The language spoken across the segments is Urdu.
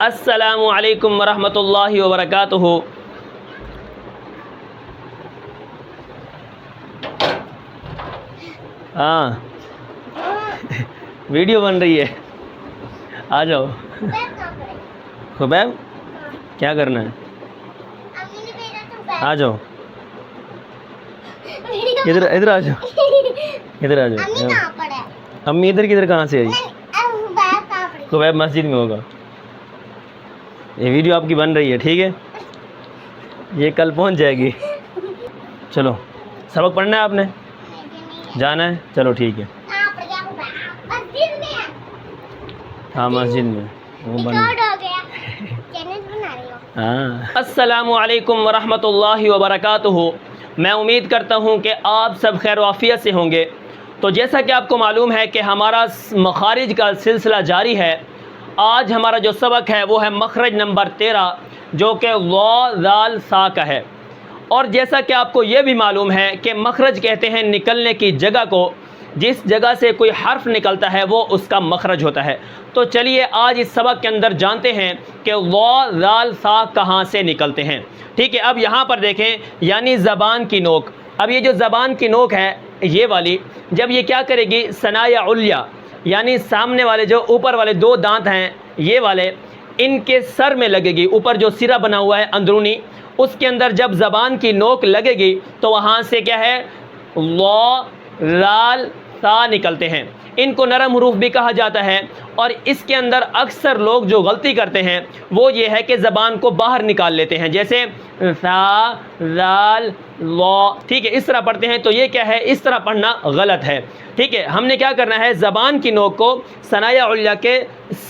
السلام علیکم ورحمۃ اللہ وبرکاتہ۔ ہاں ویڈیو بن رہی ہے، آ جاؤ۔ خبیب کیا کرنا ہے؟ آ جاؤ، ادھر آ جاؤ، ادھر آ جاؤ۔ امی ادھر کدھر کہاں سے آئی؟ خبیب مسجد میں ہوگا۔ یہ ویڈیو آپ کی بن رہی ہے، ٹھیک ہے، یہ کل پہنچ جائے گی۔ چلو سبق پڑھنا ہے آپ نے، جانا ہے، چلو ٹھیک ہے۔ ہاں مسجد میں وہ بن ہاں۔ السلام علیکم ورحمۃ اللہ وبرکاتہ۔ میں امید کرتا ہوں کہ آپ سب خیر و عافیت سے ہوں گے۔ تو جیسا کہ آپ کو معلوم ہے کہ ہمارا مخارج کا سلسلہ جاری ہے۔ آج ہمارا جو سبق ہے وہ ہے مخرج نمبر 13، جو کہ ض ذال سا کا ہے۔ اور جیسا کہ آپ کو یہ بھی معلوم ہے کہ مخرج کہتے ہیں نکلنے کی جگہ کو، جس جگہ سے کوئی حرف نکلتا ہے وہ اس کا مخرج ہوتا ہے۔ تو چلیے آج اس سبق کے اندر جانتے ہیں کہ ض ذال سا کہاں سے نکلتے ہیں۔ ٹھیک ہے، اب یہاں پر دیکھیں، یعنی زبان کی نوک۔ اب یہ جو زبان کی نوک ہے یہ والی، جب یہ کیا کرے گی، ثنایا علیا، یعنی سامنے والے جو اوپر والے دو دانت ہیں یہ والے، ان کے سر میں لگے گی۔ اوپر جو سرا بنا ہوا ہے اندرونی، اس کے اندر جب زبان کی نوک لگے گی تو وہاں سے کیا ہے، ض ذال سا نکلتے ہیں۔ ان کو نرم حروف بھی کہا جاتا ہے۔ اور اس کے اندر اکثر لوگ جو غلطی کرتے ہیں وہ یہ ہے کہ زبان کو باہر نکال لیتے ہیں، جیسے سا ذال ض، ٹھیک ہے، اس طرح پڑھتے ہیں۔ تو یہ کیا ہے، اس طرح پڑھنا غلط ہے۔ ٹھیک ہے، ہم نے کیا کرنا ہے، زبان کی نوک کو ثنایا علیا کے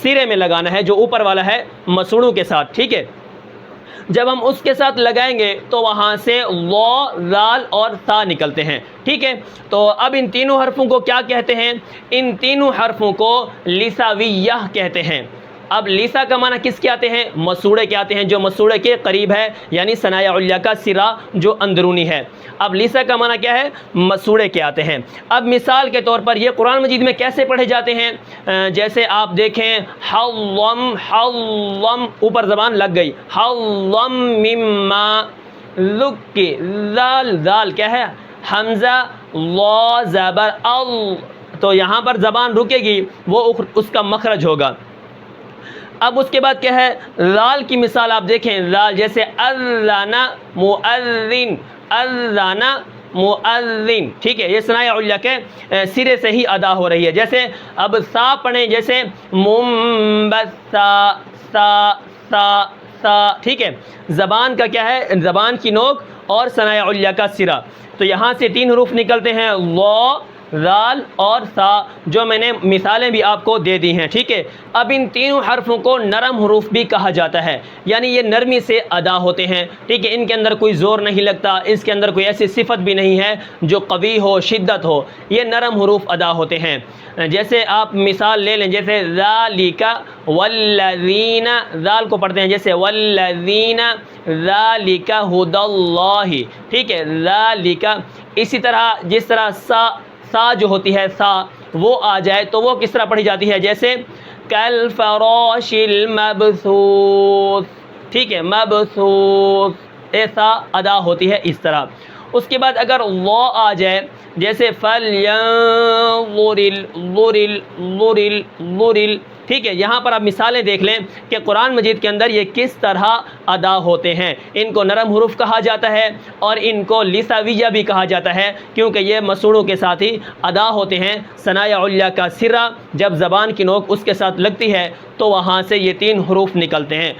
سرے میں لگانا ہے، جو اوپر والا ہے مسوڑوں کے ساتھ۔ ٹھیک ہے، جب ہم اس کے ساتھ لگائیں گے تو وہاں سے ض ذال اور سا نکلتے ہیں۔ ٹھیک ہے، تو اب ان تینوں حرفوں کو کیا کہتے ہیں؟ ان تینوں حرفوں کو لساویہ کہتے ہیں۔ اب لیسا کا معنی کس کے آتے ہیں؟ مسوڑے کے آتے ہیں، جو مسوڑے کے قریب ہے، یعنی ثنایا علیا کا سرا جو اندرونی ہے۔ اب لیسا کا معنی کیا ہے؟ مسوڑے کے آتے ہیں۔ اب مثال کے طور پر یہ قرآن مجید میں کیسے پڑھے جاتے ہیں؟ جیسے آپ دیکھیں، حظم حظم، اوپر زبان لگ گئی، حظم مما ذکی، ذال ذال کیا ہے، حمزہ ض زبر ال، تو یہاں پر زبان رکے گی، وہ اس کا مخرج ہوگا۔ اب اس کے بعد کیا ہے، لال کی مثال آپ دیکھیں، لال جیسے اذن مؤذن، اذن مؤذن، ٹھیک ہے، یہ ثنایا علیا کے سرے سے ہی ادا ہو رہی ہے۔ جیسے اب سا پڑھیں، جیسے منبسا، سا سا سا، ٹھیک ہے، زبان کا کیا ہے، زبان کی نوک اور ثنایا علیا کا سرا، تو یہاں سے تین حروف نکلتے ہیں، ض ذال اور سا، جو میں نے مثالیں بھی آپ کو دے دی ہیں۔ ٹھیک ہے، اب ان تینوں حرفوں کو نرم حروف بھی کہا جاتا ہے، یعنی یہ نرمی سے ادا ہوتے ہیں۔ ٹھیک ہے، ان کے اندر کوئی زور نہیں لگتا، اس کے اندر کوئی ایسی صفت بھی نہیں ہے جو قوی ہو، شدت ہو، یہ نرم حروف ادا ہوتے ہیں۔ جیسے آپ مثال لے لیں، جیسے ذالک والذین، ذال کو پڑھتے ہیں جیسے والذین ذالک ھدی اللہ، ٹھیک ہے، ذالک، اسی طرح جس طرح سا جو ہوتی ہے، سا وہ آ جائے تو وہ کس طرح پڑھی جاتی ہے، جیسے کالفراش المبثوث، ٹھیک ہے، مبثوث، ایسا ادا ہوتی ہے اس طرح۔ اس کے بعد اگر ض آ جائے، جیسے فَلْيَنظُرِ، ٹھیک ہے، یہاں پر آپ مثالیں دیکھ لیں کہ قرآن مجید کے اندر یہ کس طرح ادا ہوتے ہیں۔ ان کو نرم حروف کہا جاتا ہے اور ان کو لساویہ بھی کہا جاتا ہے، کیونکہ یہ مسوڑوں کے ساتھ ہی ادا ہوتے ہیں۔ ثنایا علیا کا سرا جب زبان کی نوک اس کے ساتھ لگتی ہے تو وہاں سے یہ تین حروف نکلتے ہیں۔